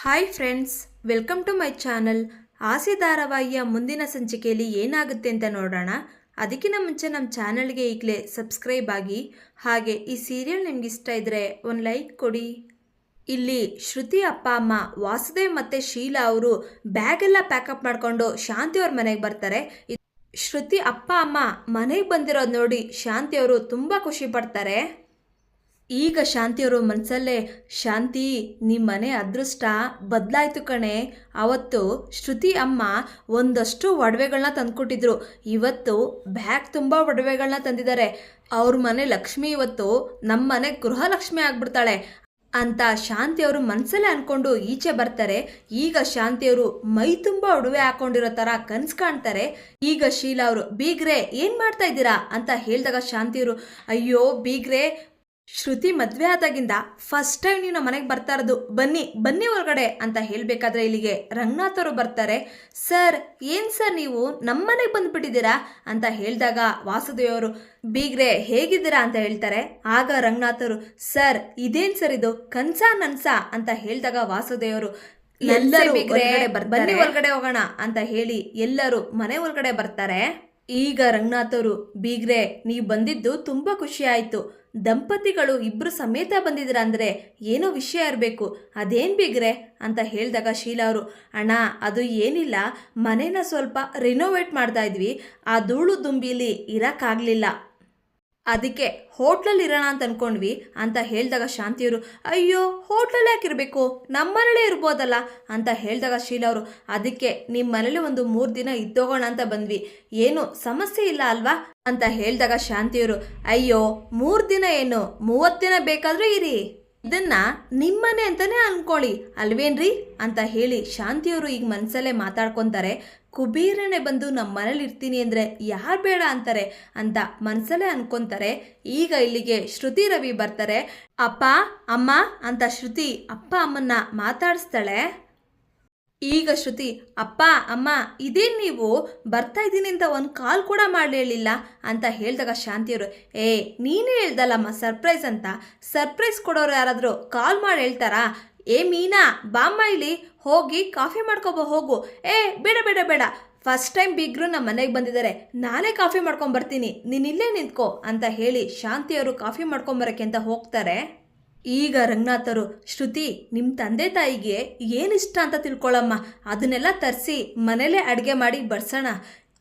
Hi friends, welcome to my channel. ಆಸೆ ಧಾರಾವಾಹಿಯ ಮುಂದಿನ ಸಂಚಿಕೆಯಲ್ಲಿ ಏನಾಗುತ್ತೆ ಅಂತ ನೋಡೋಣ. ಅದಕ್ಕಿಂತ ಮುಂಚೆ ನಮ್ಮ ಚಾನಲ್ಗೆ ಈಗಲೇ ಸಬ್ಸ್ಕ್ರೈಬ್ ಆಗಿ, ಹಾಗೆ ಈ ಸೀರಿಯಲ್ ನಿಮ್ಗೆ ಇಷ್ಟ ಇದ್ದರೆ ಒಂದು ಲೈಕ್ ಕೊಡಿ. ಇಲ್ಲಿ ಶ್ರುತಿ ಅಪ್ಪ ಅಮ್ಮ ವಾಸುದೇವ್ ಮತ್ತು ಶೀಲಾ ಅವರು ಬ್ಯಾಗೆಲ್ಲ ಪ್ಯಾಕಪ್ ಮಾಡಿಕೊಂಡು ಶಾಂತಿ ಅವ್ರ ಮನೆಗೆ ಬರ್ತಾರೆ. ಶ್ರುತಿ ಅಪ್ಪ ಅಮ್ಮ ಮನೆಗೆ ಬಂದಿರೋದು ನೋಡಿ ಶಾಂತಿಯವರು ತುಂಬ ಖುಷಿ ಪಡ್ತಾರೆ. ಈಗ ಶಾಂತಿಯವರು ಮನಸ್ಸಲ್ಲೇ, ಶಾಂತಿ ನಿಮ್ಮ ಮನೆ ಅದೃಷ್ಟ ಬದಲಾಯಿತು ಕಣೆ. ಅವತ್ತು ಶ್ರುತಿ ಅಮ್ಮ ಒಂದಷ್ಟು ಒಡವೆಗಳನ್ನ ತಂದುಕೊಟ್ಟಿದ್ರು, ಇವತ್ತು ಬ್ಯಾಗ್ ತುಂಬ ಒಡವೆಗಳನ್ನ ತಂದಿದ್ದಾರೆ. ಅವ್ರ ಮನೆ ಲಕ್ಷ್ಮಿ ಇವತ್ತು ನಮ್ಮ ಮನೆ ಗೃಹಲಕ್ಷ್ಮಿ ಆಗ್ಬಿಡ್ತಾಳೆ ಅಂತ ಶಾಂತಿಯವರು ಮನಸ್ಸಲ್ಲೇ ಅಂದ್ಕೊಂಡು ಈಚೆ ಬರ್ತಾರೆ. ಈಗ ಶಾಂತಿಯವರು ಮೈ ತುಂಬ ಒಡವೆ ಹಾಕೊಂಡಿರೋ ಥರ ಕನಸು ಕಾಣ್ತಾರೆ. ಈಗ ಶೀಲಾ ಅವರು, ಬೀಗ್ರೆ ಏನು ಮಾಡ್ತಾ ಇದ್ದೀರಾ ಅಂತ ಹೇಳಿದಾಗ ಶಾಂತಿಯವರು, ಅಯ್ಯೋ ಬೀಗ್ರೆ, ಶ್ರುತಿ ಮದುವೆ ಆದಾಗಿಂದ ಫಸ್ಟ್ ಟೈಮ್ ನೀವು ನಮ್ಮ ಮನೆಗೆ ಬರ್ತಾ ಇರೋದು, ಬನ್ನಿ ಬನ್ನಿ ಹೊರಗಡೆ ಅಂತ ಹೇಳಬೇಕಾದ್ರೆ ಇಲ್ಲಿಗೆ ರಂಗನಾಥ್ ಅವರು ಬರ್ತಾರೆ. ಸರ್ ಏನು ಸರ್ ನೀವು ನಮ್ಮ ಮನೆಗೆ ಬಂದುಬಿಟ್ಟಿದ್ದೀರಾ ಅಂತ ಹೇಳಿದಾಗ ವಾಸುದೇವ್ ಅವರು, ಬೀಗ್ರೆ ಹೇಗಿದ್ದೀರಾ ಅಂತ ಹೇಳ್ತಾರೆ. ಆಗ ರಂಗನಾಥ್ ಅವರು, ಸರ್ ಇದೇನು ಸರ್ ಇದು ಕನ್ಸಾ ನನ್ಸಾ ಅಂತ ಹೇಳಿದಾಗ ವಾಸುದೇವ್ ಅವರು, ಎಲ್ಲರೂ ಬನ್ನಿ ಹೊರಗಡೆ ಹೋಗೋಣ ಅಂತ ಹೇಳಿ ಎಲ್ಲರೂ ಮನೆ ಒಳಗಡೆ ಬರ್ತಾರೆ. ಈಗ ರಂಗನಾಥ್ ಅವರು, ಬೀಗ್ರೆ ನೀವು ಬಂದಿದ್ದು ತುಂಬ ಖುಷಿ ಆಯಿತು. ದಂಪತಿಗಳು ಇಬ್ಬರು ಸಮೇತ ಬಂದಿದ್ದೀರ ಅಂದರೆ ಏನೋ ವಿಷಯ ಇರಬೇಕು, ಅದೇನು ಬೀಗ್ರೆ ಅಂತ ಹೇಳಿದಾಗ ಶೀಲಾ ಅವರು, ಅಣ್ಣ ಅದು ಏನಿಲ್ಲ, ಮನೇನ ಸ್ವಲ್ಪ ರಿನೋವೇಟ್ ಮಾಡ್ತಾ ಇದ್ವಿ, ಆ ಧೂಳು ದುಂಬಿಲಿ ಇರೋಕ್ಕಾಗಲಿಲ್ಲ, ಅದಕ್ಕೆ ಹೋಟ್ಲಲ್ಲಿ ಇರೋಣ ಅಂತ ಅಂದ್ಕೊಂಡ್ವಿ ಅಂತ ಹೇಳಿದಾಗ ಶಾಂತಿಯವರು, ಅಯ್ಯೋ ಹೋಟ್ಲಲ್ಲಿ ಯಾಕಿರಬೇಕು, ನಮ್ಮ ಮನೇಲೇ ಇರ್ಬೋದಲ್ಲ ಅಂತ ಹೇಳಿದಾಗ ಶೀಲಾ ಅವರು, ಅದಕ್ಕೆ ನಿಮ್ಮ ಮನೇಲಿ ಒಂದು 3 ದಿನ ಇದ್ದೋಗೋಣ ಅಂತ ಬಂದ್ವಿ, ಏನು ಸಮಸ್ಯೆ ಇಲ್ಲ ಅಲ್ವಾ ಅಂತ ಹೇಳಿದಾಗ ಶಾಂತಿಯವರು, ಅಯ್ಯೋ 3 ದಿನ ಏನು 30 ದಿನ ಬೇಕಾದರೂ ಇರಿ, ಇದನ್ನ ನಿಮ್ಮನೆ ಅಂತಾನೆ ಅನ್ಕೊಳ್ಳಿ ಅಲ್ವೇನ್ರಿ ಅಂತ ಹೇಳಿ ಶಾಂತಿಯವರು ಈಗ ಮನಸ್ಸಲ್ಲೇ ಮಾತಾಡ್ಕೊತಾರೆ. ಕುಬೇರನೇ ಬಂದು ನಮ್ಮ ಮನೇಲಿ ಇರ್ತೀನಿ ಅಂದರೆ ಯಾರು ಬೇಡ ಅಂತಾರೆ ಅಂತ ಮನಸ್ಸಲ್ಲೇ ಅನ್ಕೊತಾರೆ. ಈಗ ಇಲ್ಲಿಗೆ ಶ್ರುತಿ ರವಿ ಬರ್ತಾರೆ. ಅಪ್ಪ ಅಮ್ಮ ಅಂತ ಶ್ರುತಿ ಅಪ್ಪ ಅಮ್ಮನ್ನ ಮಾತಾಡಿಸ್ತಾಳೆ. ಈಗ ಶ್ರುತಿ, ಅಪ್ಪ ಅಮ್ಮ ಇದೇನು ನೀವು ಬರ್ತಾ ಇದ್ದೀನಿ ಅಂತ ಒಂದು ಕಾಲ್ ಕೂಡ ಮಾಡಲಿಲ್ಲ ಅಂತ ಹೇಳಿದಾಗ ಶಾಂತಿಯವರು, ನೀನೇ ಹೇಳ್ದಲ್ಲಮ್ಮ ಸರ್ಪ್ರೈಸ್ ಅಂತ, ಸರ್ಪ್ರೈಸ್ ಕೊಡೋರು ಯಾರಾದರೂ ಕಾಲ್ ಮಾಡಿ ಹೇಳ್ತಾರಾ? ಏ ಮೀನಾ ಬಾಮ್ಮ ಇಲ್ಲಿ, ಹೋಗಿ ಕಾಫಿ ಮಾಡ್ಕೊಬೋ ಹೋಗು. ಬೇಡ ಬೇಡ ಬೇಡ, ಫಸ್ಟ್ ಟೈಮ್ ಬಿಗ್ರು ನಮ್ಮ ಮನೆಗೆ ಬಂದಿದ್ದಾರೆ, ನಾನೇ ಕಾಫಿ ಮಾಡ್ಕೊಂಬರ್ತೀನಿ, ನೀನು ಇಲ್ಲೇ ನಿಂತ್ಕೋ ಅಂತ ಹೇಳಿ ಶಾಂತಿಯವರು ಕಾಫಿ ಮಾಡ್ಕೊಂಬರೋಕ್ಕೆ ಅಂತ ಹೋಗ್ತಾರೆ. ಈಗ ರಂಗನಾಥರು, ಶ್ರುತಿ ನಿಮ್ಮ ತಂದೆ ತಾಯಿಗೆ ಏನಿಷ್ಟ ಅಂತ ತಿಳ್ಕೊಳ್ಳಮ್ಮ, ಅದನ್ನೆಲ್ಲ ತರಿಸಿ ಮನೇಲೇ ಅಡುಗೆ ಮಾಡಿ ಬಡಿಸೋಣ.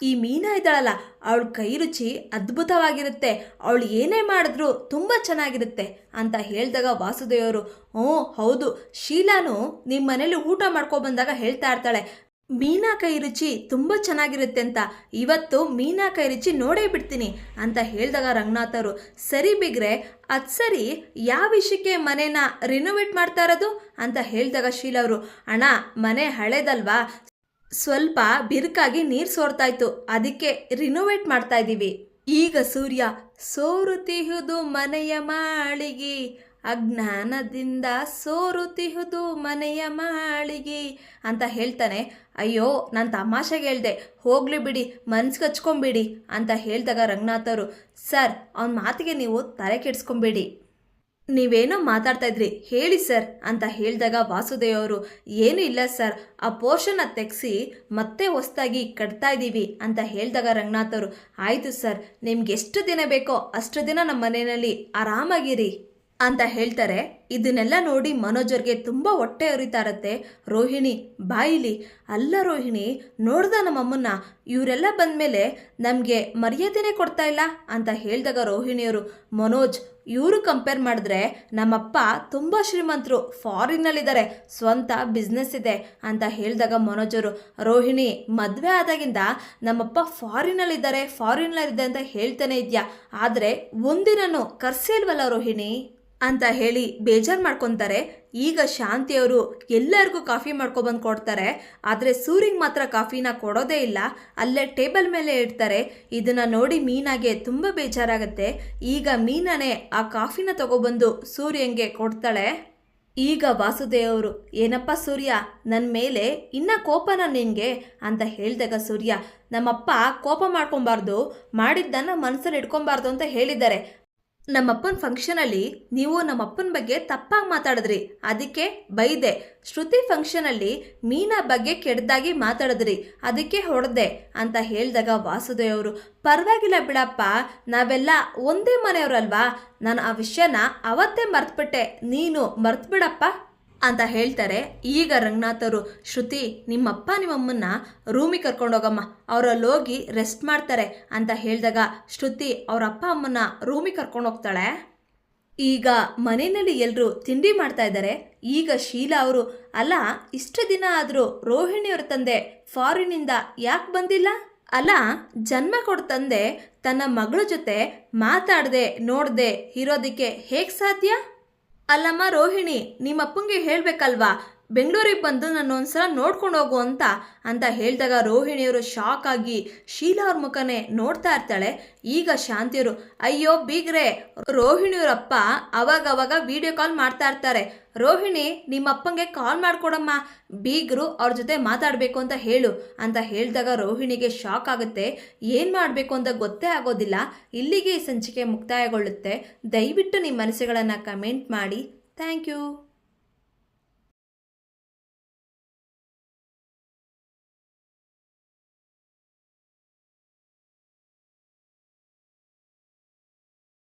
ಈ ಮೀನಾ ಇದ್ದಾಳಲ್ಲ, ಅವಳ ಕೈ ರುಚಿ ಅದ್ಭುತವಾಗಿರುತ್ತೆ, ಅವಳು ಏನೇ ಮಾಡಿದ್ರೂ ತುಂಬ ಚೆನ್ನಾಗಿರುತ್ತೆ ಅಂತ ಹೇಳಿದಾಗ ವಾಸುದೇವರು, ಹೌದು, ಶೀಲಾನು ನಿಮ್ಮ ಮನೇಲಿ ಊಟ ಮಾಡ್ಕೊಬಂದಾಗ ಹೇಳ್ತಾ ಇರ್ತಾಳೆ, ಮೀನಾ ಕೈ ರುಚಿ ತುಂಬ ಚೆನ್ನಾಗಿರುತ್ತೆ ಅಂತ, ಇವತ್ತು ಮೀನಾ ಕೈ ರುಚಿ ನೋಡೇ ಬಿಡ್ತೀನಿ ಅಂತ ಹೇಳಿದಾಗ ರಂಗನಾಥರು, ಸರಿ ಬಿಗ್ರೆ ಅದು ಸರಿ, ಯಾವ ವಿಷಯಕ್ಕೆ ಮನೇನ ರಿನೋವೇಟ್ ಮಾಡ್ತಾ ಇರೋದು ಅಂತ ಹೇಳಿದಾಗ ಶೀಲಾ ಅವರು, ಅಣ್ಣ ಮನೆ ಹಳೇದಲ್ವಾ, ಸ್ವಲ್ಪ ಬಿರುಕಾಗಿ ನೀರು ಸೋರ್ತಾಯಿತ್ತು, ಅದಕ್ಕೆ ರಿನೋವೇಟ್ ಮಾಡ್ತಾ ಇದ್ದೀವಿ. ಈಗ ಸೂರ್ಯ, ಸೋರುತಿಹುದು ಮನೆಯ ಮಾಳಿಗೆ, ಅಜ್ಞಾನದಿಂದ ಸೋರುತಿಹುದು ಮನೆಯ ಮಾಳಿಗೆ ಅಂತ ಹೇಳ್ತಾನೆ. ಅಯ್ಯೋ ನಾನು ತಮಾಷೆಗೆ ಹೇಳ್ದೆ, ಹೋಗ್ಲಿ ಬಿಡಿ, ಮನ್ಸಿಗೆ ಹಚ್ಕೊಂಬಿಡಿ ಅಂತ ಹೇಳಿದಾಗ ರಂಗನಾಥವರು, ಸರ್ ಅವನ ಮಾತಿಗೆ ನೀವು ತಲೆ ಕೆಡಿಸ್ಕೊಂಬೇಡಿ, ನೀವೇನೋ ಮಾತಾಡ್ತಾ ಇದ್ರಿ ಹೇಳಿ ಸರ್ ಅಂತ ಹೇಳಿದಾಗ ವಾಸುದೇವ್ ಅವರು, ಏನೂ ಇಲ್ಲ ಸರ್, ಆ ಪೋರ್ಷನ್ನ ತೆಗೆಸಿ ಮತ್ತೆ ಹೊಸ್ದಾಗಿ ಕಟ್ತಾ ಇದ್ದೀವಿ ಅಂತ ಹೇಳಿದಾಗ ರಂಗನಾಥ್ ಅವರು, ಆಯಿತು ಸರ್, ನಿಮ್ಗೆ ಎಷ್ಟು ದಿನ ಬೇಕೋ ಅಷ್ಟು ದಿನ ನಮ್ಮ ಮನೆಯಲ್ಲಿ ಆರಾಮಾಗಿರಿ ಅಂತ ಹೇಳ್ತಾರೆ. ಇದನ್ನೆಲ್ಲ ನೋಡಿ ಮನೋಜರ್ಗೆ ತುಂಬ ಹೊಟ್ಟೆ ಉರಿತಾ ಇರತ್ತೆ. ರೋಹಿಣಿ, ಬಾಯಿಲಿ, ಅಲ್ಲ ರೋಹಿಣಿ, ನೋಡ್ದ ನಮ್ಮಮ್ಮನ್ನ, ಇವರೆಲ್ಲ ಬಂದಮೇಲೆ ನಮಗೆ ಮರ್ಯಾದೆನೇ ಕೊಡ್ತಾ ಇಲ್ಲ ಅಂತ ಹೇಳಿದಾಗ ರೋಹಿಣಿಯವರು, ಮನೋಜ್ ಇವರು ಕಂಪೇರ್ ಮಾಡಿದ್ರೆ ನಮ್ಮಪ್ಪ ತುಂಬ ಶ್ರೀಮಂತರು, ಫಾರಿನ್ನಲ್ಲಿದ್ದಾರೆ, ಸ್ವಂತ ಬಿಸ್ನೆಸ್ ಇದೆ ಅಂತ ಹೇಳಿದಾಗ ಮನೋಜರು, ರೋಹಿಣಿ ಮದುವೆ ಆದಾಗಿಂದ ನಮ್ಮಪ್ಪ ಫಾರಿನ್ನಲ್ಲಿದೆ ಅಂತ ಹೇಳ್ತಾನೆ ಇದೆಯಾ, ಆದರೆ ಒಂದಿನೂ ಕರ್ಸೇಲ್ವಲ್ಲ ರೋಹಿಣಿ ಅಂತ ಹೇಳಿ ಬೇಜಾರು ಮಾಡ್ಕೊತಾರೆ. ಈಗ ಶಾಂತಿಯವರು ಎಲ್ಲರಿಗೂ ಕಾಫಿ ಮಾಡ್ಕೊಬಂದು ಕೊಡ್ತಾರೆ, ಆದರೆ ಸೂರಿಗೆ ಮಾತ್ರ ಕಾಫಿನ ಕೊಡೋದೇ ಇಲ್ಲ, ಅಲ್ಲೇ ಟೇಬಲ್ ಮೇಲೆ ಇಡ್ತಾರೆ. ಇದನ್ನು ನೋಡಿ ಮೀನಾಗೆ ತುಂಬ ಬೇಜಾರಾಗುತ್ತೆ. ಈಗ ಮೀನಾನೇ ಆ ಕಾಫಿನ ತಗೊಬಂದು ಸೂರ್ಯಂಗೆ ಕೊಡ್ತಾಳೆ. ಈಗ ವಾಸುದೇವರು, ಏನಪ್ಪ ಸೂರ್ಯ, ನನ್ನ ಮೇಲೆ ಇನ್ನ ಕೋಪನ ನಿನಗೆ ಅಂತ ಹೇಳಿದಾಗ ಸೂರ್ಯ, ನಮ್ಮಪ್ಪ ಕೋಪ ಮಾಡ್ಕೊಬಾರ್ದು, ಮಾಡಿದ್ದನ್ನು ಮನಸ್ಸಲ್ಲಿ ಇಟ್ಕೊಬಾರ್ದು ಅಂತ ಹೇಳಿದ್ದಾರೆ, ನಮ್ಮಪ್ಪನ ಫಂಕ್ಷನಲ್ಲಿ ನೀವು ನಮ್ಮಪ್ಪನ ಬಗ್ಗೆ ತಪ್ಪಾಗಿ ಮಾತಾಡಿದ್ರಿ, ಅದಕ್ಕೆ ಬೈದೆ. ಶ್ರುತಿ ಫಂಕ್ಷನಲ್ಲಿ ಮೀನಾ ಬಗ್ಗೆ ಕೆಟ್ಟದಾಗಿ ಮಾತಾಡಿದ್ರಿ, ಅದಕ್ಕೆ ಹೊಡೆದೆ ಅಂತ ಹೇಳಿದಾಗ ವಾಸುದೇವ್ ಅವರು, ಪರವಾಗಿಲ್ಲ ಬಿಡಪ್ಪ, ನಾವೆಲ್ಲ ಒಂದೇ ಮನೆಯವರಲ್ವಾ, ನಾನು ಆ ವಿಷಯನ ಅವತ್ತೇ ಮರ್ತ್ಬಿಟ್ಟೆ, ನೀನು ಮರ್ತ್ಬಿಡಪ್ಪ ಅಂತ ಹೇಳ್ತಾರೆ. ಈಗ ರಂಗನಾಥ್ ಅವರು, ಶ್ರುತಿ ನಿಮ್ಮಪ್ಪ ನಿಮ್ಮಮ್ಮನ್ನ ರೂಮಿಗೆ ಕರ್ಕೊಂಡೋಗಮ್ಮ, ಅವರಲ್ಲಿ ಹೋಗಿ ರೆಸ್ಟ್ ಮಾಡ್ತಾರೆ ಅಂತ ಹೇಳಿದಾಗ ಶ್ರುತಿ ಅವ್ರ ಅಪ್ಪ ಅಮ್ಮನ ರೂಮಿಗೆ ಕರ್ಕೊಂಡು ಹೋಗ್ತಾಳೆ. ಈಗ ಮನೆಯಲ್ಲಿ ಎಲ್ಲರೂ ತಿಂಡಿ ಮಾಡ್ತಾ ಇದ್ದಾರೆ. ಈಗ ಶೀಲಾ ಅವರು, ಅಲ್ಲ ಇಷ್ಟು ದಿನ ಆದರೂ ರೋಹಿಣಿಯವ್ರ ತಂದೆ ಫಾರಿನಿಂದ ಯಾಕೆ ಬಂದಿಲ್ಲ? ಅಲ್ಲ, ಜನ್ಮ ಕೊಡ ತಂದೆ ತನ್ನ ಮಗಳ ಜೊತೆ ಮಾತಾಡದೆ ನೋಡದೆ ಇರೋದಕ್ಕೆ ಹೇಗೆ ಸಾಧ್ಯ? ಅಲ್ಲಮ್ಮ ರೋಹಿಣಿ, ನಿಮ್ಮಪ್ಪಂಗೆ ಹೇಳಬೇಕಲ್ವಾ ಬೆಂಗಳೂರಿಗೆ ಬಂದು ನನ್ನ ಒಂದ್ಸಲ ನೋಡ್ಕೊಂಡು ಹೋಗು ಅಂತ ಹೇಳಿದಾಗ ರೋಹಿಣಿಯವರು ಶಾಕ್ ಆಗಿ ಶೀಲಾ ಅವ್ರ ಮುಖನೇ ನೋಡ್ತಾ ಇರ್ತಾಳೆ. ಈಗ ಶಾಂತಿಯವರು, ಅಯ್ಯೋ ಬೀಗ್ರೆ, ರೋಹಿಣಿಯವರಪ್ಪ ಅವಾಗವಾಗ ವಿಡಿಯೋ ಕಾಲ್ ಮಾಡ್ತಾ ಇರ್ತಾರೆ, ರೋಹಿಣಿ ನಿಮ್ಮಪ್ಪಂಗೆ ಕಾಲ್ ಮಾಡಿಕೊಡಮ್ಮ, ಬೀಗರು ಅವ್ರ ಜೊತೆ ಮಾತಾಡಬೇಕು ಅಂತ ಹೇಳು ಅಂತ ಹೇಳಿದಾಗ ರೋಹಿಣಿಗೆ ಶಾಕ್ ಆಗುತ್ತೆ. ಏನು ಮಾಡಬೇಕು ಅಂತ ಗೊತ್ತೇ ಆಗೋದಿಲ್ಲ. ಇಲ್ಲಿಗೆ ಈ ಸಂಚಿಕೆ ಮುಕ್ತಾಯಗೊಳ್ಳುತ್ತೆ. ದಯವಿಟ್ಟು ನಿಮ್ಮ ಮನಸ್ಸುಗಳನ್ನು ಕಮೆಂಟ್ ಮಾಡಿ. Thank you.